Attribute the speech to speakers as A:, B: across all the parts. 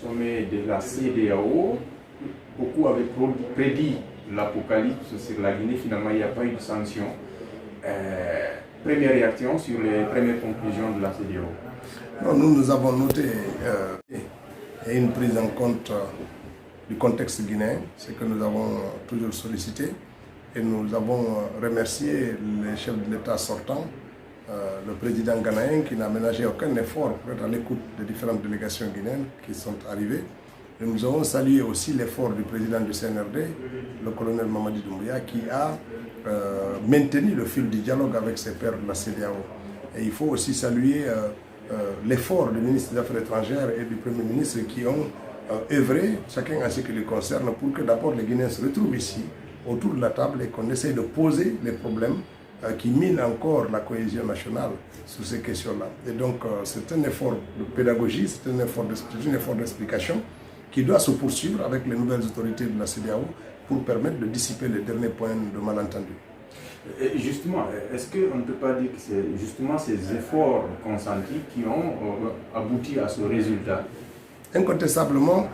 A: sommet de la CEDEAO, beaucoup avaient prédit l'apocalypse sur la Guinée. Finalement, il n'y a pas eu de sanctions. Première réaction sur les premières conclusions de la CEDEAO.
B: Nous avons noté une prise en compte du contexte guinéen, ce que nous avons toujours sollicité. Et nous avons remercié les chefs de l'État sortant, le président ghanéen qui n'a ménagé aucun effort pour être à l'écoute des différentes délégations guinéennes qui sont arrivées. Et nous avons salué aussi l'effort du président du CNRD, le colonel Mamadi Doumbouya, qui a maintenu le fil du dialogue avec ses pairs de la CEDEAO. Et il faut aussi saluer l'effort du ministre des Affaires étrangères et du Premier ministre qui ont œuvré, chacun en ce qui les concerne, pour que d'abord les Guinéens se retrouvent ici, autour de la table, et qu'on essaye de poser les problèmes qui minent encore la cohésion nationale sur ces questions-là. Et donc c'est un effort de pédagogie, c'est un effort d'explication qui doit se poursuivre avec les nouvelles autorités de la CEDEAO pour permettre de dissiper les derniers points de malentendu.
A: Et justement, est-ce qu'on ne peut pas dire que c'est justement ces efforts consentis qui ont abouti à ce résultat?
B: Incontestablement,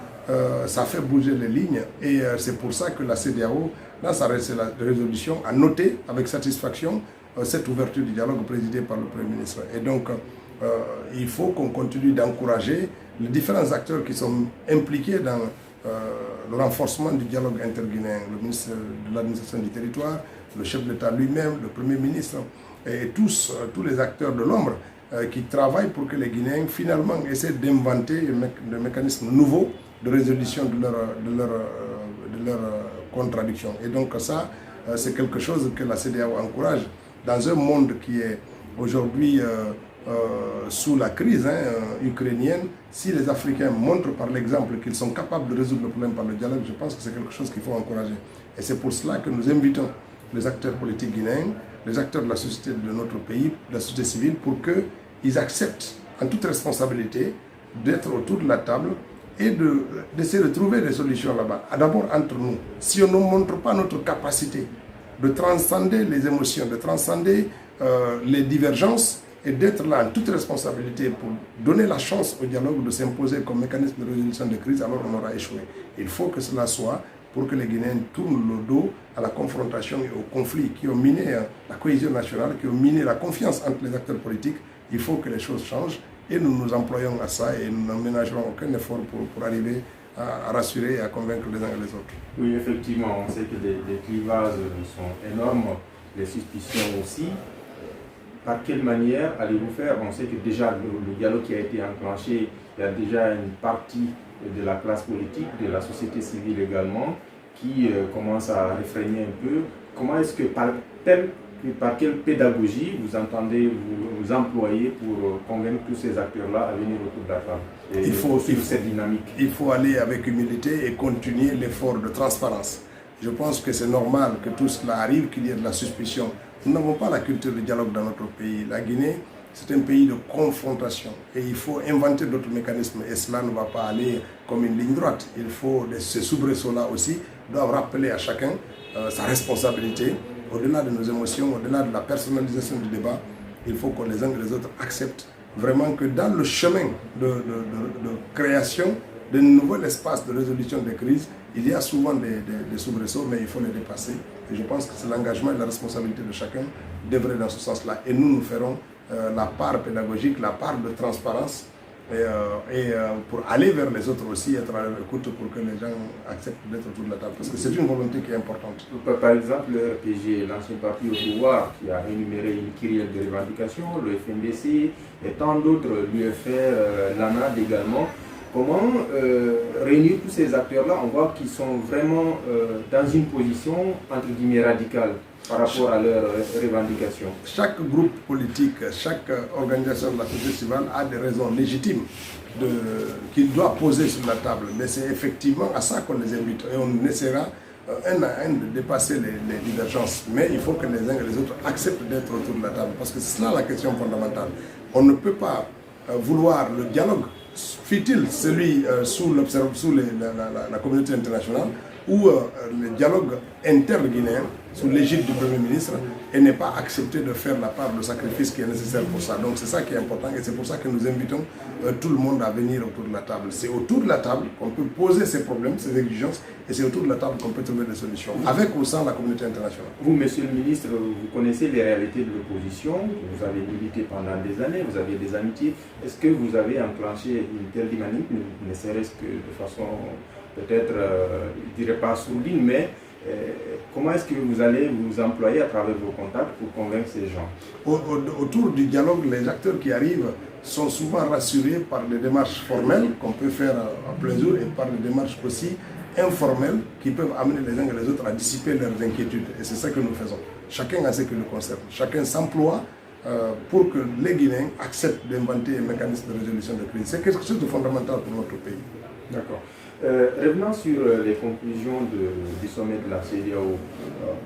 B: ça fait bouger les lignes et c'est pour ça que la CEDEAO, dans sa résolution, a noté avec satisfaction cette ouverture du dialogue présidée par le Premier ministre. Et donc, il faut qu'on continue d'encourager les différents acteurs qui sont impliqués dans le renforcement du dialogue interguinéen, le ministre de l'administration du territoire, le chef de l'État lui-même, le Premier ministre et tous les acteurs de l'ombre qui travaillent pour que les Guinéens finalement essaient d'inventer des mécanismes nouveaux de résolution de leur contradiction. Et donc ça, c'est quelque chose que la CEDEAO encourage dans un monde qui est aujourd'hui sous la crise ukrainienne. Si les Africains montrent par l'exemple qu'ils sont capables de résoudre le problème par le dialogue, je pense que c'est quelque chose qu'il faut encourager. Et c'est pour cela que nous invitons les acteurs politiques guinéens, les acteurs de la société de notre pays, de la société civile, pour qu'ils acceptent en toute responsabilité d'être autour de la table et d'essayer de trouver des solutions là-bas. D'abord entre nous. Si on ne montre pas notre capacité de transcender les émotions, de transcender les divergences et d'être là en toute responsabilité pour donner la chance au dialogue de s'imposer comme mécanisme de résolution de crise, alors on aura échoué. Il faut que cela soit pour que les Guinéens tournent le dos à la confrontation et au conflit qui ont miné la cohésion nationale, qui ont miné la confiance entre les acteurs politiques. Il faut que les choses changent et nous nous employons à ça et nous n'aménagerons aucun effort pour arriver à rassurer et à convaincre les uns et les autres.
A: Oui, effectivement, on sait que les clivages sont énormes, les suspicions aussi. Par quelle manière allez-vous faire? On sait que déjà le dialogue qui a été enclenché, il y a déjà une partie de la classe politique, de la société civile également, qui commence à réfréner un peu. Comment est-ce que, par quelle pédagogie vous entendez vous employer pour convaincre tous ces acteurs-là à venir autour de la table et suivre cette dynamique?
B: Il faut aller avec humilité et continuer l'effort de transparence. Je pense que c'est normal que tout cela arrive, qu'il y ait de la suspicion. Nous n'avons pas la culture du dialogue dans notre pays. La Guinée, c'est un pays de confrontation et il faut inventer d'autres mécanismes et cela ne va pas aller comme une ligne droite. Il faut, ces soubresauts-là aussi doivent rappeler à chacun sa responsabilité. Au-delà de nos émotions, au-delà de la personnalisation du débat, il faut que les uns et les autres acceptent vraiment que dans le chemin de création de nouveaux espaces de résolution des crises, il y a souvent des soubresauts, mais il faut les dépasser. Et je pense que c'est l'engagement et la responsabilité de chacun d'œuvrer dans ce sens-là. Et nous ferons la part pédagogique, la part de transparence, et pour aller vers les autres aussi, être à leur écoute pour que les gens acceptent d'être autour de la table. Parce que c'est une volonté qui est importante.
A: Par exemple, le RPG, l'ancien parti au pouvoir, qui a énuméré une kyrielle de revendications, le FNDC et tant d'autres, l'UFR, l'ANAD également. Comment réunir tous ces acteurs-là? On voit qu'ils sont vraiment dans une position entre guillemets radicale par rapport à leurs revendications. Chaque groupe politique, chaque organisation de la société civile a des raisons légitimes qu'il doit poser sur la table. Mais c'est effectivement à ça qu'on les invite. Et on essaiera un à un de dépasser les divergences. Mais il faut que les uns et les autres acceptent d'être autour de la table. Parce que c'est cela la question fondamentale. On ne peut pas vouloir le dialogue, fut-il celui sous la communauté internationale, ou le dialogue interguinéen,
B: sous l'égide du Premier ministre et n'est pas accepté de faire la part de sacrifice qui est nécessaire pour ça. Donc c'est ça qui est important et c'est pour ça que nous invitons tout le monde à venir autour de la table. C'est autour de la table qu'on peut poser ces problèmes, ces exigences, et c'est autour de la table qu'on peut trouver des solutions, avec ou sans la communauté internationale.
A: Vous, Monsieur le ministre, vous connaissez les réalités de l'opposition, vous avez milité pendant des années, vous avez des amitiés. Est-ce que vous avez enclenché une telle dynamique, ne serait-ce que de façon peut-être, je ne dirais pas sourdine, mais comment est-ce que vous allez vous employer à travers vos contacts pour convaincre ces gens?
B: Autour du dialogue, les acteurs qui arrivent sont souvent rassurés par des démarches formelles qu'on peut faire à plein jour et par des démarches aussi informelles qui peuvent amener les uns et les autres à dissiper leurs inquiétudes. Et c'est ça que nous faisons. Chacun a ce qui le concerne. Chacun s'emploie pour que les Guinéens acceptent d'inventer un mécanisme de résolution de crise. C'est quelque chose de fondamental pour notre pays.
A: D'accord. Revenons sur les conclusions du sommet de la CEDEAO.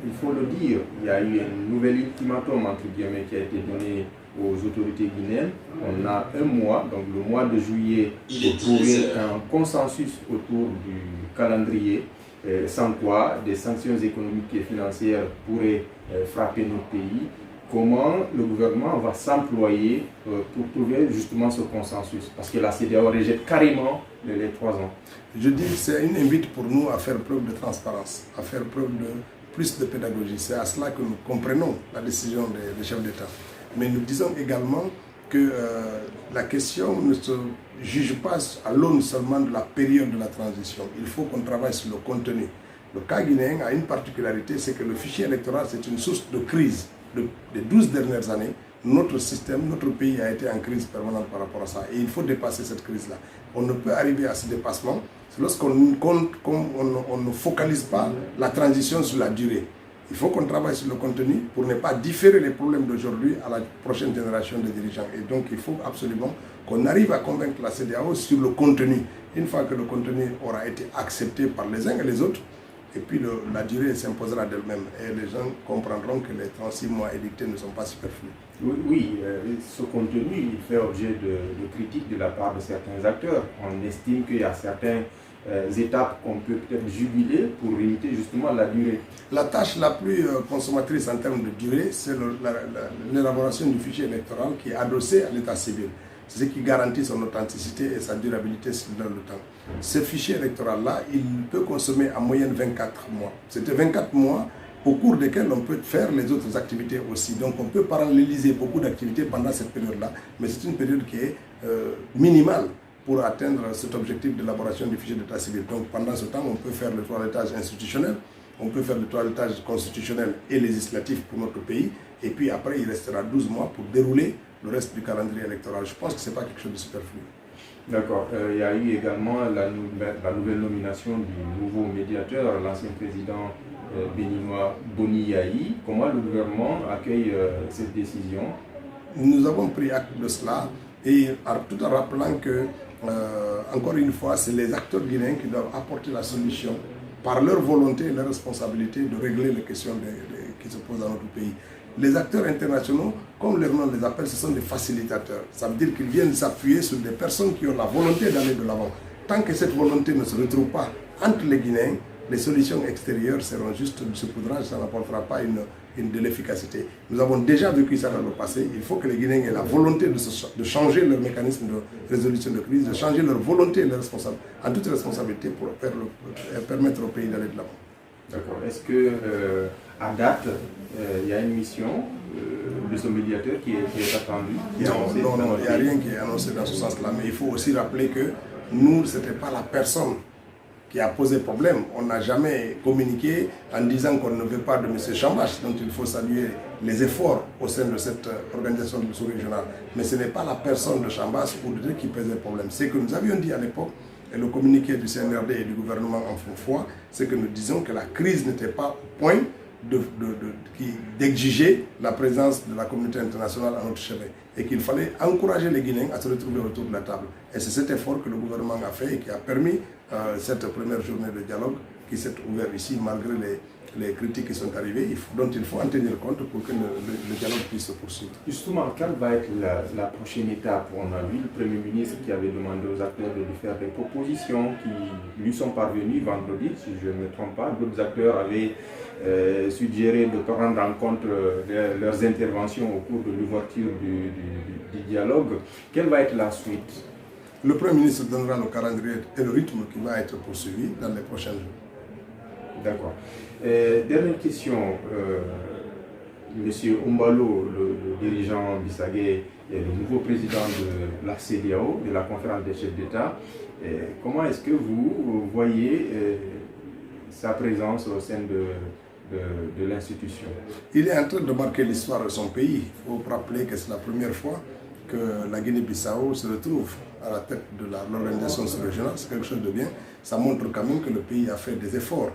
A: Il faut le dire, il y a eu un nouvel ultimatum entre guillemets qui a été donné aux autorités guinéennes. On a un mois, donc le mois de juillet, pour trouver un consensus autour du calendrier, sans quoi des sanctions économiques et financières pourraient frapper notre pays. Comment le gouvernement va s'employer pour trouver justement ce consensus? Parce que la CEDEAO rejette carrément les 3 ans.
B: Je dis que c'est une invite pour nous à faire preuve de transparence, à faire preuve de plus de pédagogie. C'est à cela que nous comprenons la décision des chefs d'État. Mais nous disons également que la question ne se juge pas à l'aune seulement de la période de la transition. Il faut qu'on travaille sur le contenu. Le cas guinéen a une particularité, c'est que le fichier électoral, c'est une source de crise. Des 12 dernières années, notre système, notre pays a été en crise permanente par rapport à ça. Et il faut dépasser cette crise-là. On ne peut arriver à ce dépassement lorsqu'on ne focalise pas la transition sur la durée. Il faut qu'on travaille sur le contenu pour ne pas différer les problèmes d'aujourd'hui à la prochaine génération de dirigeants. Et donc, il faut absolument qu'on arrive à convaincre la CEDEAO sur le contenu. Une fois que le contenu aura été accepté par les uns et les autres, et puis la durée s'imposera d'elle-même. Et les gens comprendront que les 36 mois édictés ne sont pas superflus.
A: Oui, ce contenu il fait objet de critiques de la part de certains acteurs. On estime qu'il y a certaines étapes qu'on peut peut-être juguler pour limiter justement la durée.
B: La tâche la plus consommatrice en termes de durée, c'est l'élaboration du fichier électoral qui est adossé à l'état civil. C'est ce qui garantit son authenticité et sa durabilité dans le temps. Ce fichier électoral-là, il peut consommer en moyenne 24 mois. C'était 24 mois au cours desquels on peut faire les autres activités aussi. Donc on peut paralléliser beaucoup d'activités pendant cette période-là, mais c'est une période qui est minimale pour atteindre cet objectif d'élaboration du fichier d'état civil. Donc pendant ce temps, on peut faire le toilettage institutionnel, on peut faire le toilettage constitutionnel et législatif pour notre pays, et puis après il restera 12 mois pour dérouler le reste du calendrier électoral. Je pense que ce n'est pas quelque chose de superflu.
A: D'accord. Il y a eu également la nouvelle nomination du nouveau médiateur, l'ancien président béninois Boni Yayi. Comment le gouvernement accueille cette décision?
B: Nous avons pris acte de cela, et tout en rappelant que, encore une fois, c'est les acteurs guinéens qui doivent apporter la solution par leur volonté et leur responsabilité de régler les questions qui se posent dans notre pays. Les acteurs internationaux, comme leur nom les appelle, ce sont des facilitateurs. Ça veut dire qu'ils viennent s'appuyer sur des personnes qui ont la volonté d'aller de l'avant. Tant que cette volonté ne se retrouve pas entre les Guinéens, les solutions extérieures seront juste du saupoudrage, ça n'apportera pas de l'efficacité. Nous avons déjà vécu ça dans le passé. Il faut que les Guinéens aient la volonté de changer leur mécanisme de résolution de crise, de changer leur volonté et leur responsabilité, en toute responsabilité pour permettre au pays d'aller de l'avant.
A: D'accord. Est-ce que à date, il y a une mission de ce médiateur qui est attendue?
B: Non, il n'y a rien qui est annoncé dans ce sens-là. Mais il faut aussi rappeler que nous, ce n'était pas la personne qui a posé problème. On n'a jamais communiqué en disant qu'on ne veut pas de M. Chambas, donc il faut saluer les efforts au sein de cette organisation sous-régionale. Mais ce n'est pas la personne de Chambas ou de qui posait problème. C'est que nous avions dit à l'époque, et le communiqué du CNRD et du gouvernement en font foi, c'est que nous disions que la crise n'était pas au point d'exiger la présence de la communauté internationale à notre chevet et qu'il fallait encourager les Guinéens à se retrouver autour de la table. Et c'est cet effort que le gouvernement a fait et qui a permis cette première journée de dialogue qui s'est ouverte ici malgré les critiques qui sont arrivées, dont il faut en tenir compte pour que le dialogue puisse se poursuivre.
A: Justement, quelle va être la prochaine étape? On a vu le Premier ministre qui avait demandé aux acteurs de lui faire des propositions qui lui sont parvenues vendredi, si je ne me trompe pas. D'autres acteurs avaient suggéré de prendre en compte leurs interventions au cours de l'ouverture du dialogue. Quelle va être la suite?
B: Le Premier ministre donnera le calendrier et le rythme qui va être poursuivi dans les prochains jours.
A: D'accord. Dernière question. Monsieur Oumbalo, le dirigeant Bissagé, est le nouveau président de la CEDEAO, de la conférence des chefs d'État. Comment est-ce que vous voyez sa présence au sein de l'institution? Il est en train de marquer l'histoire de son pays. Il faut rappeler que c'est la première fois que la Guinée-Bissau se retrouve à la tête de l'organisation sous-régionale. C'est quelque chose de bien. Ça montre quand même que le pays a fait des efforts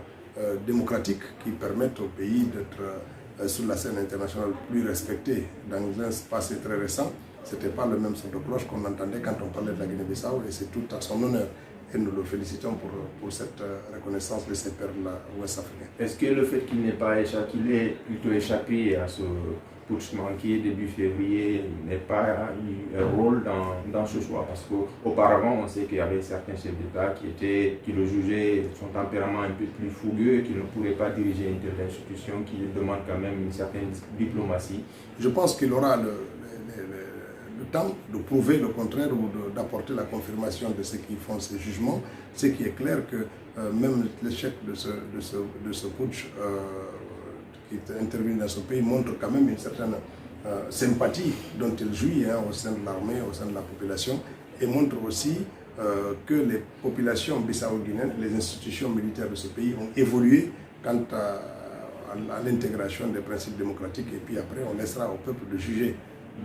A: démocratiques qui permettent au pays d'être sur la scène internationale plus respecté. Dans un passé très récent, ce n'était pas le même son de cloche qu'on entendait quand on parlait de la Guinée-Bissau, et c'est tout à son honneur. Et nous le félicitons pour cette reconnaissance de ses pairs ouest-africains. Est-ce que le fait qu'il n'ait pas échappé, qu'il ait plutôt échappé à ce putsch manqué début février, n'ait pas eu un rôle dans ce choix? Parce qu'auparavant, on sait qu'il y avait certains chefs d'État qui le jugeaient, son tempérament un peu plus fougueux, qui ne pourrait pas diriger une telle institution, qui demande quand même une certaine diplomatie. Je pense qu'il aura le temps de prouver le contraire ou d'apporter la confirmation de ceux qui font ces jugements. Ce qui est clair que même l'échec de ce putsch qui est intervenu dans ce pays montre quand même une certaine sympathie dont il jouit au sein de l'armée, au sein de la population, et montre aussi que les populations bissau-guinéennes, les institutions militaires de ce pays ont évolué quant à l'intégration des principes démocratiques, et puis après on laissera au peuple de juger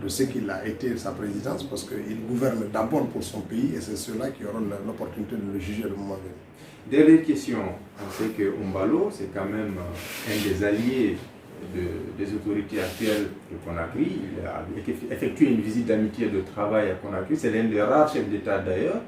A: de ce qu'il a été sa présidence, parce qu'il gouverne d'abord pour son pays et c'est ceux-là qui auront l'opportunité de le juger le moment venu. Dernière question, on sait que Oumbalo, c'est quand même un des alliés des autorités actuelles de Conakry. Il a effectué une visite d'amitié et de travail à Conakry, c'est l'un des rares chefs d'État d'ailleurs.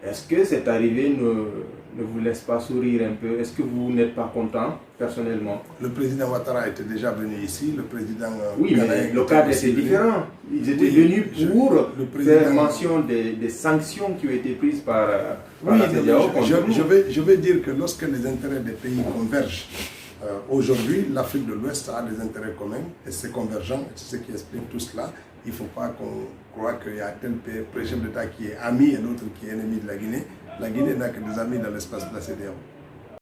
A: Est-ce que cette arrivée ne vous laisse pas sourire un peu? Est-ce que vous n'êtes pas content personnellement? Le président Ouattara était déjà venu ici, le président... Oui, mais le cadre était différent. Ils étaient venus pour faire mention des sanctions qui ont été prises par la CEDEAO. Je vais dire que lorsque les intérêts des pays convergent, aujourd'hui, l'Afrique de l'Ouest a des intérêts communs et c'est convergent, c'est ce qui explique tout cela. Il ne faut pas qu'on croie qu'il y a tel chef d'État qui est ami et l'autre qui est ennemi de la Guinée. La Guinée n'a que des amis dans l'espace de la CEDEAO.